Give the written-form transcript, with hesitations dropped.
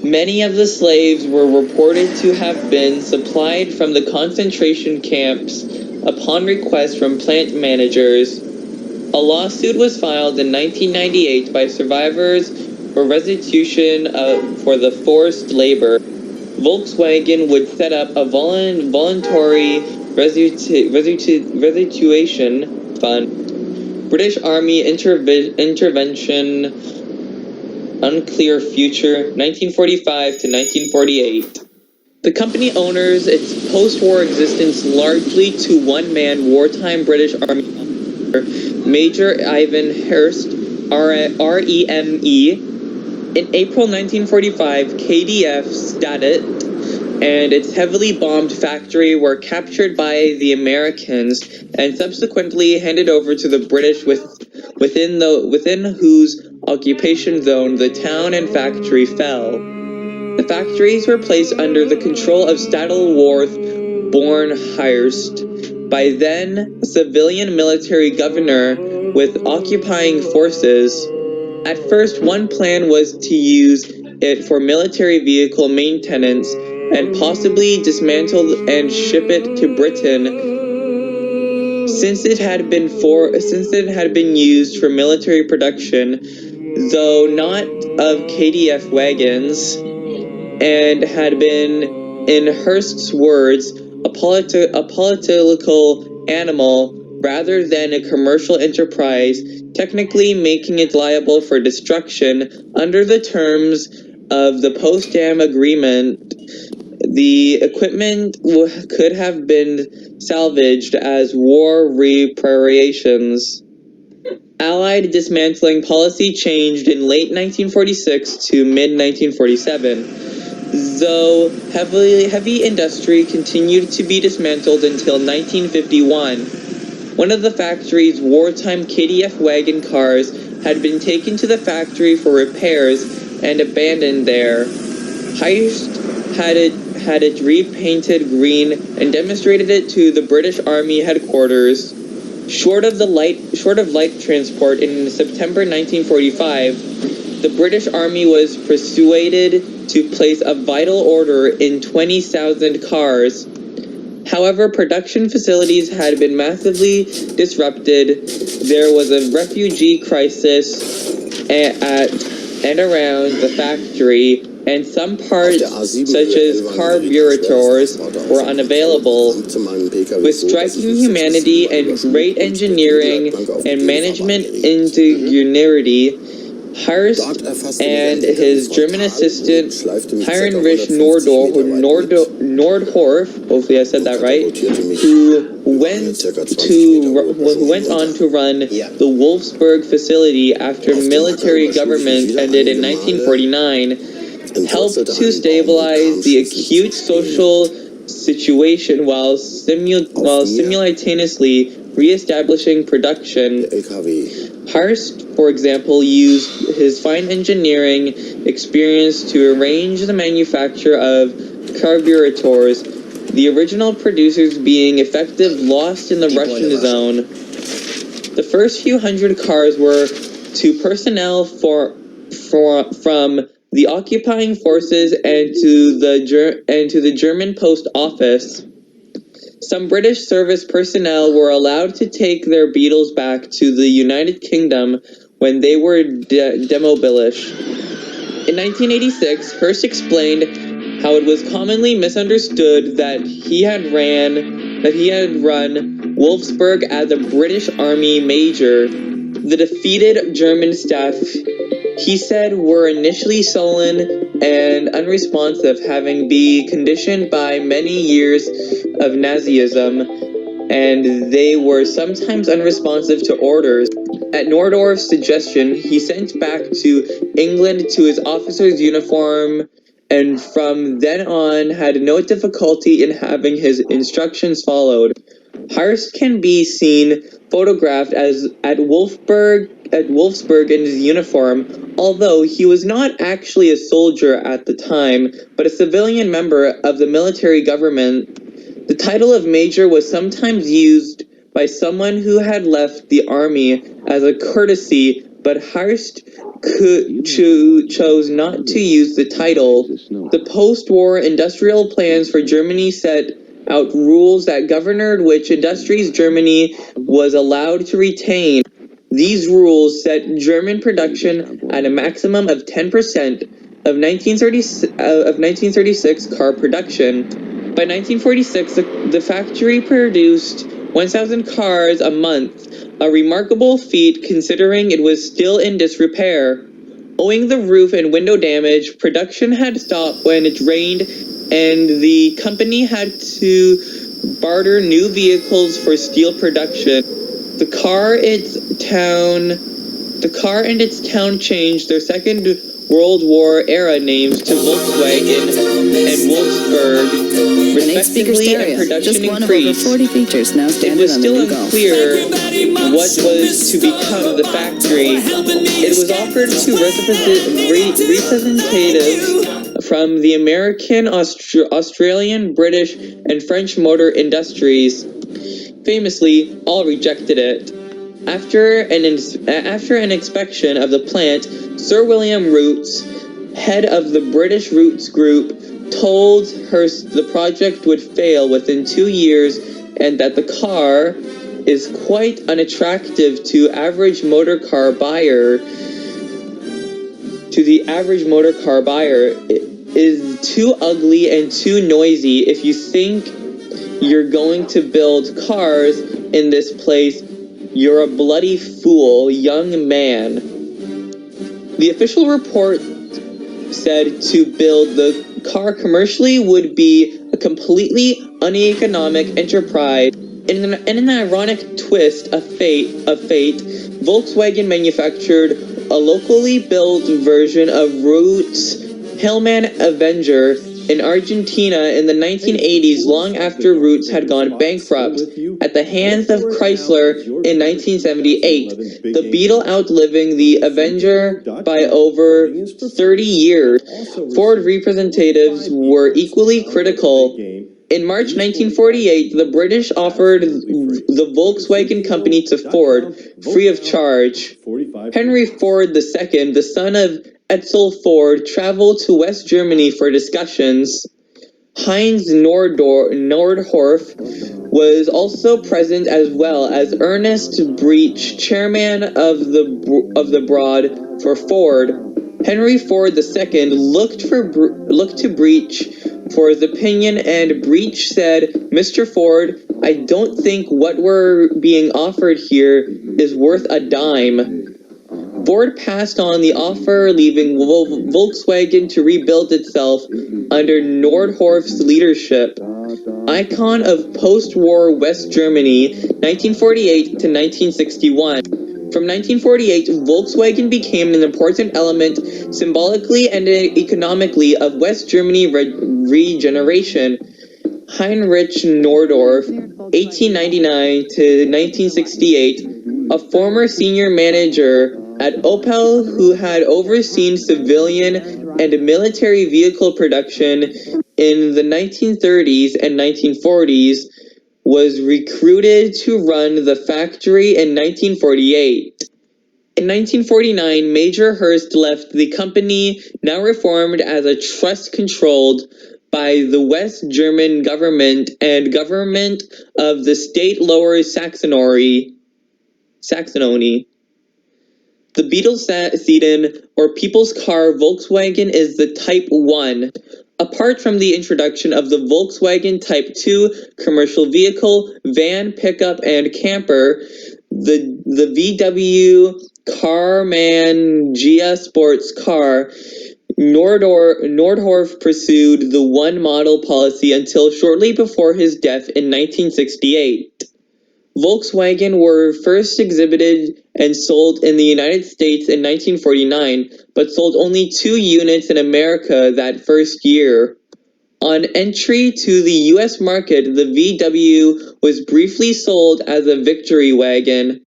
Many of the slaves were reported to have been supplied from the concentration camps upon request from plant managers. A lawsuit was filed in 1998 by survivors for restitution for the forced labor. Volkswagen would set up a voluntary restitution fund. British Army intervention, unclear future, 1945 to 1948. The company owes its post-war existence largely to one-man wartime British Army officer, Major Ivan Hurst, REME. In April 1945, KDF Stadt and its heavily bombed factory were captured by the Americans and subsequently handed over to the British within whose occupation zone the town and factory fell. The factories were placed under the control of Stadelworth Bornhurst, by then a civilian military governor with occupying forces. At first, one plan was to use it for military vehicle maintenance and possibly dismantle and ship it to Britain, since it had been used for military production, though not of KDF wagons, and had been, in Hearst's words, a political animal rather than a commercial enterprise, technically making it liable for destruction under the terms of the Potsdam Agreement. The equipment could have been salvaged as war reparations. Allied dismantling policy changed in late 1946 to mid-1947, though heavy industry continued to be dismantled until 1951. One of the factory's wartime KDF wagon cars had been taken to the factory for repairs and abandoned there. Hearst had it repainted green and demonstrated it to the British Army headquarters. Short of light transport in September 1945, the British Army was persuaded to place a vital order in 20,000 cars. However, production facilities had been massively disrupted. There was a refugee crisis at and around the factory, and some parts, such as carburetors, were unavailable. With striking humanity and great engineering and management ingenuity, Hearst and his German assistant Heinrich Nordhoff, hopefully I said that right, who went on to run the Wolfsburg facility after military government ended in 1949, helped to stabilize the acute social situation while simultaneously re-establishing production. Hearst, for example, used his fine engineering experience to arrange the manufacture of carburetors, the original producers being effectively lost in the Russian zone. The first few hundred cars were to personnel from the occupying forces and to the German post office. Some British service personnel were allowed to take their Beetles back to the United Kingdom when they were demobilished. In 1986, Hearst explained how it was commonly misunderstood that he had run Wolfsburg as a British Army major. The defeated German staff, he said, were initially sullen and unresponsive, having been conditioned by many years of Nazism, and they were sometimes unresponsive to orders. At Nordorf's suggestion, he sent back to England to his officer's uniform, and from then on had no difficulty in having his instructions followed. Hearst can be seen photographed at Wolfsburg in his uniform, although he was not actually a soldier at the time, but a civilian member of the military government. The title of major was sometimes used by someone who had left the army as a courtesy, but Hearst chose not to use the title. The post-war industrial plans for Germany set out rules that governed which industries Germany was allowed to retain. These rules set German production at a maximum of 10% of 1936 car production. By 1946, the factory produced 1,000 cars a month, a remarkable feat considering it was still in disrepair. Owing the roof and window damage, production had stopped when it rained, and the company had to barter new vehicles for steel production. The car and its town changed their Second World War era names to Volkswagen and Wolfsburg, respectively, and production increased. It was still unclear what was to become the factory. It was offered to representatives from the American, Australian, British, and French motor industries. Famously, all rejected it. After an inspection of the plant, Sir William Rootes, head of the British Rootes Group, told her the project would fail within 2 years and that the car is quite unattractive to the average motor car buyer. It is too ugly and too noisy. If you think you're going to build cars in this place, you're a bloody fool, young man. The official report said to build the car commercially would be a completely uneconomic enterprise. In an ironic twist of fate, Volkswagen manufactured a locally built version of Rootes' Hellman Avenger in Argentina in the 1980s, long after Rootes had gone bankrupt at the hands of Chrysler in 1978, the Beetle outliving the Avenger by over 30 years. Ford representatives were equally critical. In March 1948, the British offered the Volkswagen Company to Ford, free of charge. Henry Ford II, the son of Edsel Ford, traveled to West Germany for discussions. Heinz Nordhorf was also present, as well as Ernest Breech, chairman of the board for Ford. Henry Ford II looked to Breech for his opinion, and Breech said, "Mr. Ford, I don't think what we're being offered here is worth a dime." Ford passed on the offer, leaving Volkswagen to rebuild itself under Nordhorf's leadership. Icon of post-war West Germany, 1948 to 1961. From 1948, Volkswagen became an important element symbolically and economically of West Germany regeneration. Heinrich Nordorf, 1899 to 1968, a former senior manager at Opel who had overseen civilian and military vehicle production in the 1930s and 1940s, was recruited to run the factory in 1948. In 1949, Major Hearst left the company, now reformed as a trust controlled by the West German government and government of the state Lower Saxony. The Beetle sedan, or people's car Volkswagen, is the Type 1. Apart from the introduction of the Volkswagen Type 2 commercial vehicle, van, pickup, and camper, the VW Carman Gia sports car, Nordhorf pursued the one model policy until shortly before his death in 1968. Volkswagen were first exhibited and sold in the United States in 1949, but sold only 2 units in America that first year. On entry to the U.S. market, the VW was briefly sold as a victory wagon.